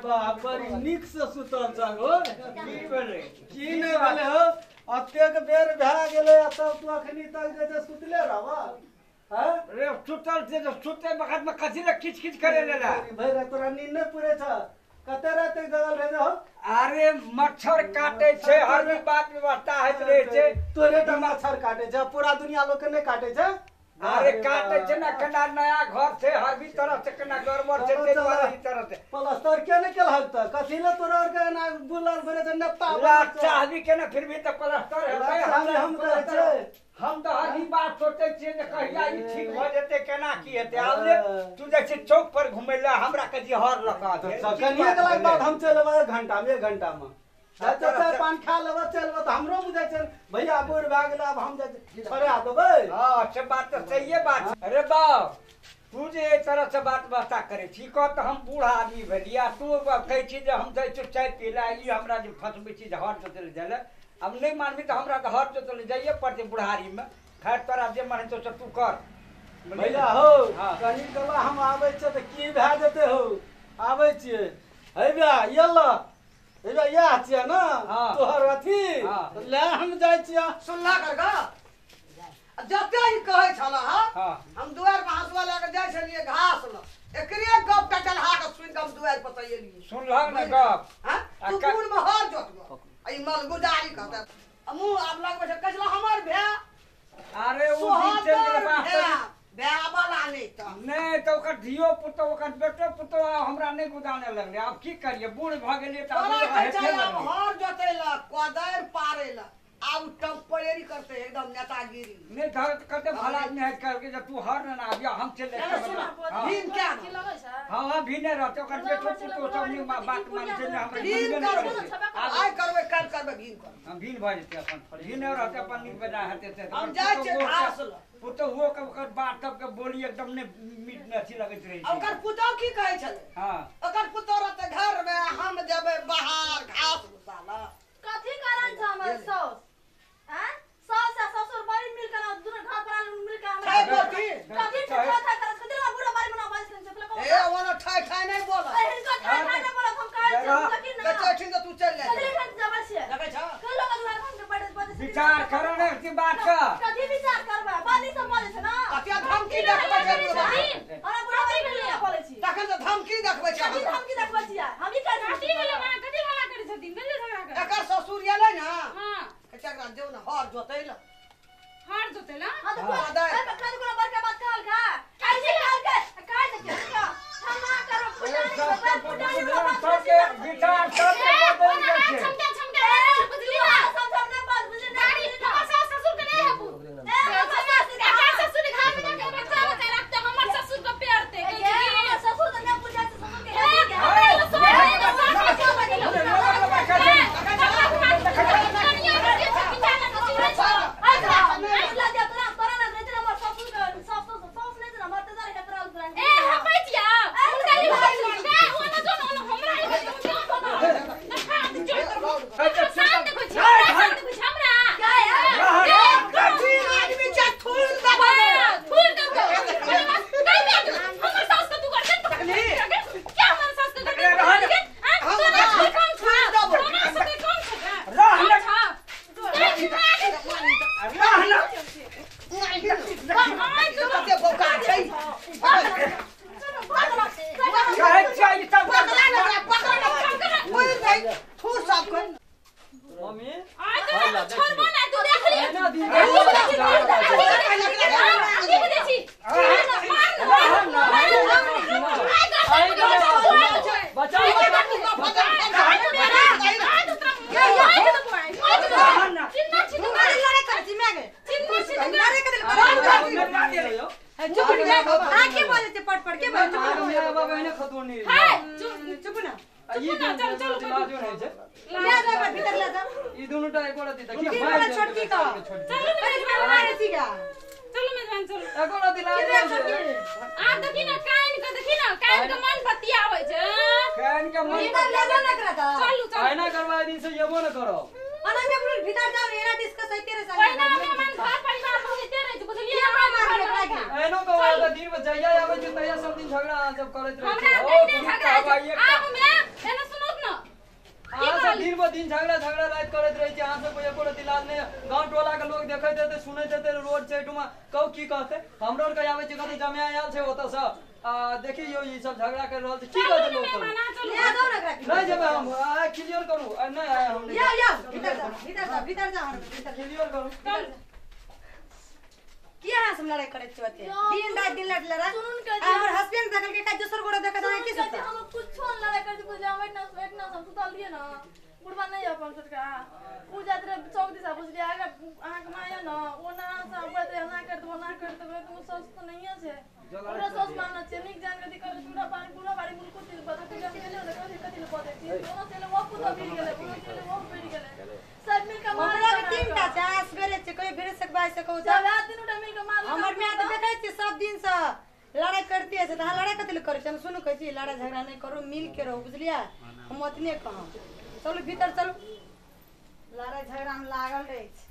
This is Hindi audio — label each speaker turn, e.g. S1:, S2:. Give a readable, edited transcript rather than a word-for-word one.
S1: बाप बड़ी निक से सुतल छ हो की भेले की नै भेले हो अतेक बेर भए गेलै तब तू अखनी तक जे सुतले रहबा हां
S2: रे सुतल से सुते वक्त में कथि ले किच किच करे लेला
S1: भाई तोरा नींद नै पुरे छ कते रात तक जगल रहे हो
S2: अरे मच्छर काटे छे हर बात व्यवस्था होत रहे छे
S1: तोरे त मच्छर काटे छ पूरा दुनिया लोग के नै काटे छ
S2: अरे काटे छे ना कना नया घर छे हर भी तरह से कना गड़बड़ छे ते वाला ही तरह से
S1: प्लास्टर के नै केल हत कथि ले तोरा और के ना बुलर भरे त नपता
S2: चाहबी के ना फिर भी तो प्लास्टर है
S1: हम करे छे
S2: हम तो हर ही बात सोचे छे जे कहिया ई ठीक भ जेते केना की हेते आब ले तू जे छे चौक पर घुमेला हमरा के जी हर लगा दे
S1: कनिया के लाग बाद हम चलबा 1 घंटा में 1 घंटा में चाचा पान खा लेबा चलबा त हमरो बुझाय छै भैया बोर भाग गेला अब हम जे छोड़ा देबै
S2: हां से बात तो सही है बात अरे बाप तू जे एक तरह से बात बता करे छी को तो हम बूढ़ा आदमी भेलिया तू कहै छी जे हम जाय छी चाय पीला ई हमरा जे फसबै छी जे हर चले जाले अब नहीं मानबी तो हमरा तो हर चले जाइए पड़ते बुढ़ारी में खैर तोरा जे मन तो तू कर
S1: भैया हो कनी कला हम आबै छ त की भए जेते हो आबै छी हे भैया यल्ला हे भैया या छिया ना तोहर अथी ले हम जाय छिया
S3: सुनला करगा जते ही कहै छला हम दुआर पर हंसवा लेके जाय छलिए घास ल एकरे गप टटल हाथ सुन के हम दुआर पर तैयली
S2: सुनला ना गप
S3: हां तू पूर्ण में हर जोतबो आई मल गुजारी कहता हमू आप लग में कसला हमर भे
S2: अरे वो दिन चल बात
S3: भे वाला नहीं
S2: तो ओकर धियो पुतो ओकर बेटो पुतो हमरा नहीं गुदाने लगले अब की करिए बूढ़ भ गेलिए त
S3: हर जोतेला कोदर पारेला अब टेम्परेरी करते एकदम नेतागिरी
S2: नहीं करते भला आदमी है करके जब तू हर ना आबिया हम चले
S3: भीन क्या
S2: हां भीने रहते ओकर बेटो पुतो सब नहीं बात मान से हम
S3: भीन आय करबे कल करबे भीन कर
S2: हम भीन भ जेते अपन भीने रहते अपन निक बजा हते थे
S3: हम जाय छे घास ल
S2: पुतो हुओ के ओकर बात तब के बोली एकदम ने मीठ न अच्छी लगत रही
S3: ओकर पुतो की कहै छले
S2: हां
S3: ओकर पुतो रहते घर में हम जेबे बाहर घास उताला
S4: कथि कारण छ हमर सौस हैं सौस आ ससुर बड़ी मिल के दुनो घर पर मिल के हमरा कथि ठाय कर कथि ला बुरा बारी बना बाज से पहले
S3: ए वाला ठाय नहीं बोला
S4: ए इनका ठाय नहीं बोला हम कह छी ना
S3: बच्चा ठीक तू चल ले
S4: चल खन जबर से
S3: लगे छ
S4: कल लोग दुआर हम के बड़े
S2: विचार करो ना की बात का
S4: कथि विचार करबा बानी सब बोले छ ना
S3: कथि धमकी देखबे छै
S4: हमरा बुरा बारी के बोले छी
S3: तखन तो धमकी देखबे छै
S4: कथि धमकी देखबे छी हम ई कह कथि बोले मां कथि हल्ला करे छथिन मिल झगड़ा कर
S3: एकर ससुर एले ना
S4: हां
S3: कचरा जो ना हर जोतैला
S4: हां तो कल को बड़का बात कहल का कैसे कहल के क्षमा करो पुजारी
S2: सबके विचार सबके बदल गए
S4: छमके बुझली समझने बात बुझली नारी हमर ससुर के नहीं है ससुर घर में के बच्चा के रखते हमर ससुर को पेरते हमर ससुर के नहीं पूजा ससुर
S5: दिन ब दिन झगड़ा रात करत रहे छी अहाँ सब एको रति इलाज नहीं गांव टोला के लोग देखै देते सुनै देते रोड साइड में कहू की कहते हमरो के आबै छै कहते जमे आयल छै ओतऽ से देखी यो ई सब झगड़ा कर रहल छै की कहते लोग सब नहीं जेबै हम क्लियर करू नहीं हम
S3: या भीतर जा
S5: क्लियर करू
S3: किया है सब लड़ाई करे छते दिन रात लड़ा हमर हस्बैंड देखल के का दोसर गोड़ा देखत है की सब
S4: हम कुछ लड़ाई कर कुछ जावे ना एक ना हम सुतल लिए ना बुढ़वा नहीं अपन छोटका पूजा तेरे चौक दिशा बुझ गया आगे आंख माया ना वो ना सब बते ना कर दो तुम सोच तो नहीं है से पूरा सोच मानना चाहिए निक जान के कर पूरा बारी मुल्क को बता के जब गेले ना कथि पते थी दोनों से वो खुद भी गेले दोनों से वो भी गेले सब मिल के मार
S3: हमरा के तीनटा चास बेरे छै कोई बेरे सकबाई सको
S4: सब रात दिन उठा मिल के मार
S3: हमर में तो देखै छी सब दिन से लड़ाई करती है त लड़ाई कथि करे छै हम सुनु कहै छी लड़ाई झगड़ा नहीं करू मिल के रहो बुझलिया हम ओतने कहम चलो भीतर चलो लड़ाई झगड़ा में लागल रहे छै